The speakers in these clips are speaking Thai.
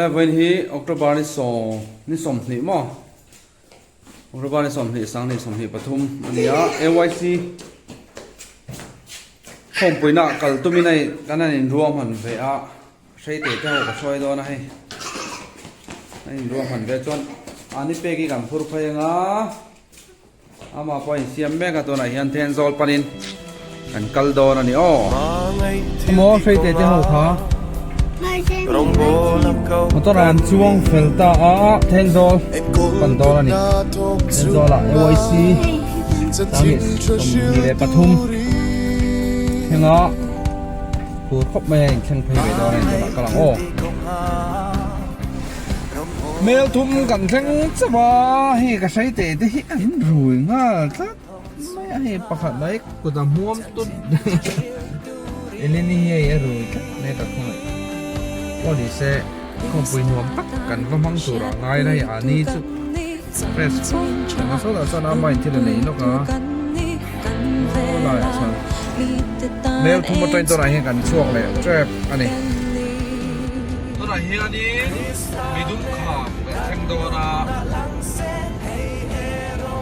11 hi October ni som ni mo October ni som ni sang ni som ni pathum ania AYC khom puina kal tumi nai kanan in ruam han ve a sei te te ho ka soi do na hai ai ruam han ve chon ani pe ki kan phur phai nga ama point siam me ka to na hian then zol panin kan kal do na ni o mo sei te te ho kha motoran chuang felta a tenzol pandora ni tenzola AYC tamis ni le pathum henga pu khop me chang phei be do ni to ka lang o mel thum kan thang chawa hi ka sai te te hi an rui nga tla mai a hi pakhat lai ku da muam tu eleni hi ya rui ka ne ka khoiก็ดีเซ่คงปุยนวมปักกันก็มั่งตัวง่ายได้อันนี้สุดเฟรชแต่มาสู้แต่สนามไม่ที่เดินหนีนกนะอะไรสันเลี้ยวทุ่มตัวตัวไหนให้กันช่วงเลยแจ๊บอันนี้ตัวไหนให้อันนี้มีดุ้งขาแข่งตัวนะ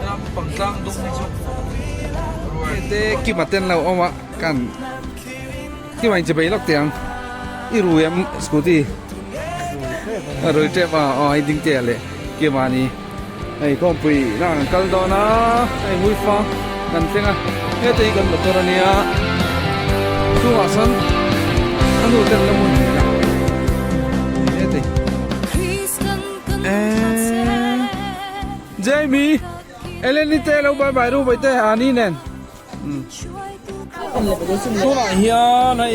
น้ำปังซังดุ้งให้ชุบเด็กกี่มาเต้นเราเอาวะกันกี่วันจะไปล็อกเตียงอีรูยมสกูตี้รูยเจ็บไอ้ดิ้งเตะเลยเกี่ยมานี่ไอ้ข้อมปุยนั่งกัลดอนะไอ้มุ้ยฟ้ากันเต็งอ่ะเฮ้ยตีกันหมดตัวนี้อ่ะตัวสันอันนู้นเต็มละมุนเลยเฮ้ยตีเจมี่เอเลนนี่เตะเราไปรูไปเตะอันนี้เน่นตัวไหนเฮียไอ้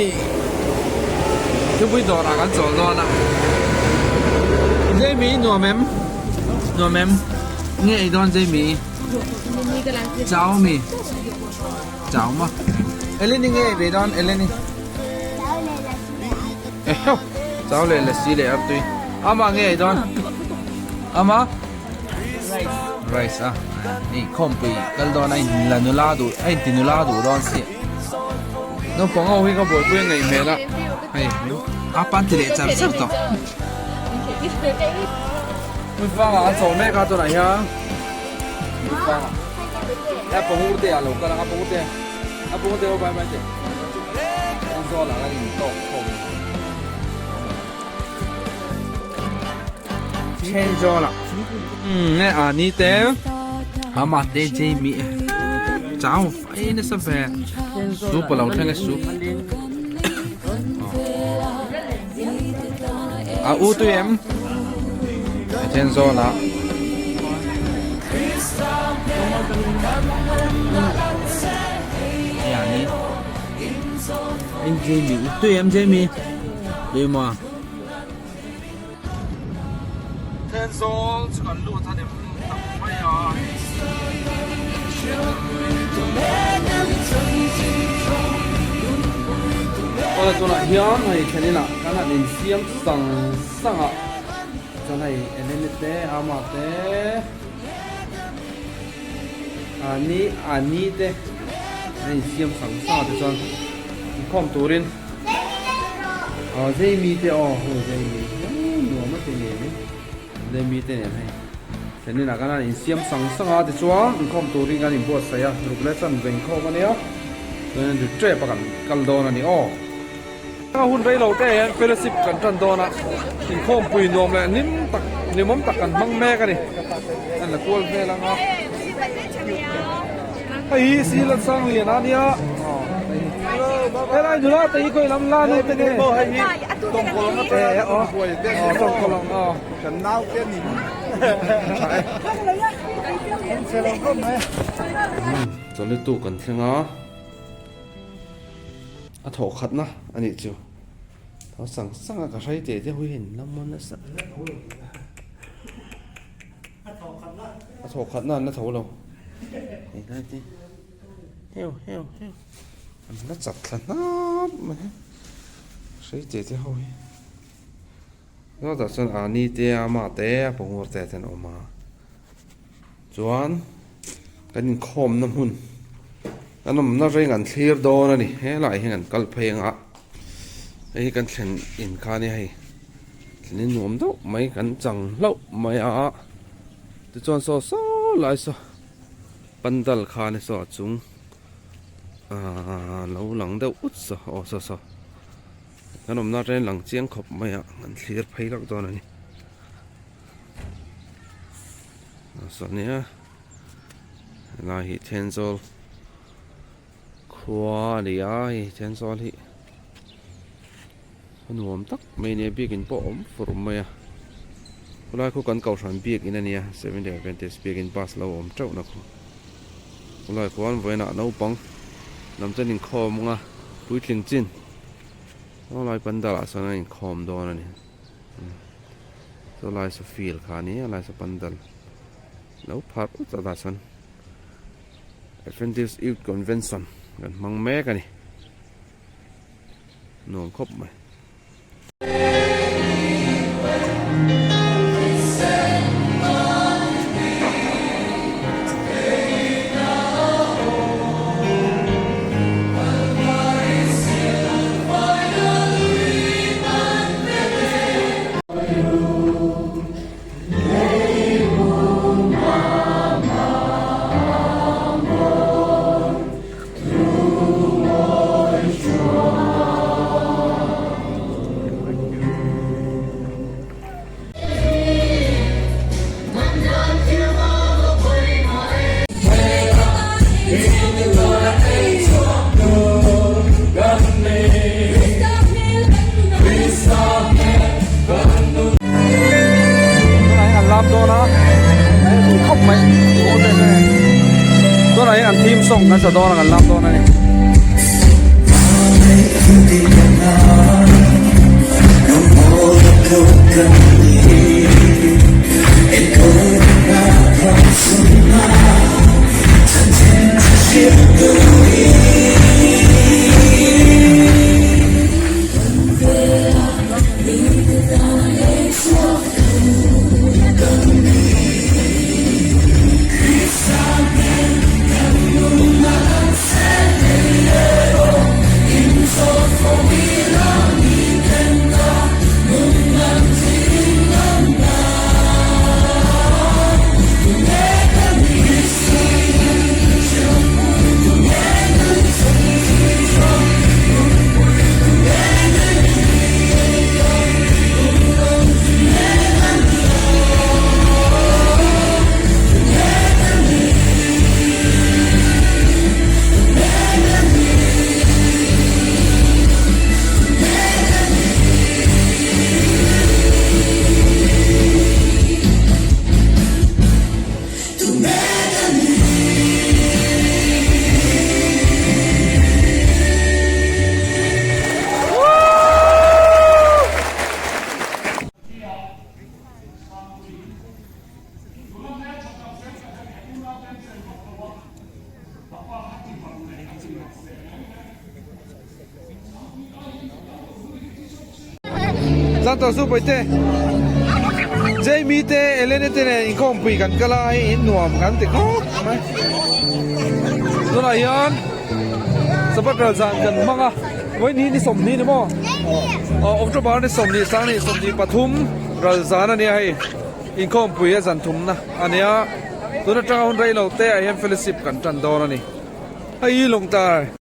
就不多了，俺走多了。这米糯米，糯米，你一段这米，枣米，枣嘛。哎，你你一段，哎你，哎呦，枣来了，死了对。阿妈你一段，阿妈，rice 啊，你空杯，跟到那兰努拉杜，哎，迪努拉杜当时，那帮我会个宝贝你没了。Hey, apa tidak cari tu? Mufang ah, so mereka tu nak ya. Mufang, ya pengur dia lo, kalau apa pengur dia, apa pengur dia apa macam? Yang so lah lagi tok tok. Change lah. Ni ani teh, amat teh Jamie. Jauh, ini sampai sup lah, udah sup. U tu em Tenzo lah ya ni anh Jamie U tu em Jamie đi mà Tenzo còn lưu ta điểm mấy à ở chỗ này hiếm này thế này là cái này mình xiêm sang sang ạ chỗ này anh em thế à mà thế ani thế anh xiêm sang sang thế cho không tổ lên dây mi thế dây mi nhiều mất thế này dây mi thế này thế nên là cái này mình xiêm sang sang à thế cho không tổ lên cái mình bớt say à lúc lấy chân về không cái này nên được chơi bắt cần đồ nàyถ้าหุ่นไรเราแต่เป็นสิบกันจันโดนะกินข้อมปุยนมเลยนิ่มตักกันมั่งแม่กันดินั่นแหละกวนแม่ละครับไอ้สีลังสังเรียนอะไรเนี่ยไอ้ไรดูนะแต่อีกคนลำลาเนี่ยเป็นไงตรงคนละแต่ตรงคนละกันน้าวแค่นี้เสร็จแล้วก็ไหมจะเล่นตู้กันใช่ไหมอ่ะถอขัดนะอันนี้จิ๋วเขาสั่งก็ใช้เจ๊ที่เขาเห็นน้ำมันนะสักอ่ะถอขัดนั่นนะถอเราเห็นได้ดิเฮ้ยมันน่าจัดขนาดมันใช้เจ๊ที่เขาเห็นแล้วแต่ส่วนอันนี้เตะมาเตะผมว่าเตะเต็นออกมาจวนกันยิงคมน้ำหุ่นอันนั้นน่าจะงานเคลียร์โดนนี่เฮ้ยหลายงานกัลเพลงอ่ะไอ้กันเช่นอินคานี่ให้ นี่หนุ่มต้องไม่กันจังเล่าไม่จะจวนโซ่หลายโซ่ปันดัลคาในโซ่จุงเราหลังเดาอุดโซ่โซ่ขนมน่าจะหลังเจียงขบไม่งั้นเสียไปลักตัวนี้ส่วนนี้ลายเทนโซลขวาดีเทนโซลที่ขนมตักไม่เนี่ยบีกินปอมฝรั่งไม่คนละคู่กันเก่าฉันบีกินอันนี้7 Day Adventistบีกินบัสเราเจ้านะคนละคนไว้หน้าน้าปังน้ำจะนิ่งคอมงปุ้ยทิ้งจินเราลายปันดาลสังนิ่งคอมโดนอันนี้เราลายสฟีลขานี้ลายสปันดาลแล้วพัดอุตสาหสัน Adventist Youth Convention กันมังแม่กันนี่หนุ่มครบไหมตัวไหนอันทีมส่งกันสะดอนกันรับตัวไหนจันทร์สู้ไปเต้เจมีเต้เอเลนเต้เนี่ยอินคอมปีกันก็ไล่อินหน่วมกันติดก็ไหมตัวไหนยันสปอร์ตเราจันกันมั้งอ่ะไว้นี่สมนี่นะมั้งองค์เจ้าบ้านนี่สมนี่สร้างนี่สมนี่ปทุมเราจานอันนี้ให้อินคอมปีจันทุมนะอันนี้ตัวนั้นจะเอาไรเราเต้ไอเอ็มเฟลิสิบกันจันโดนนี่ให้ลงตา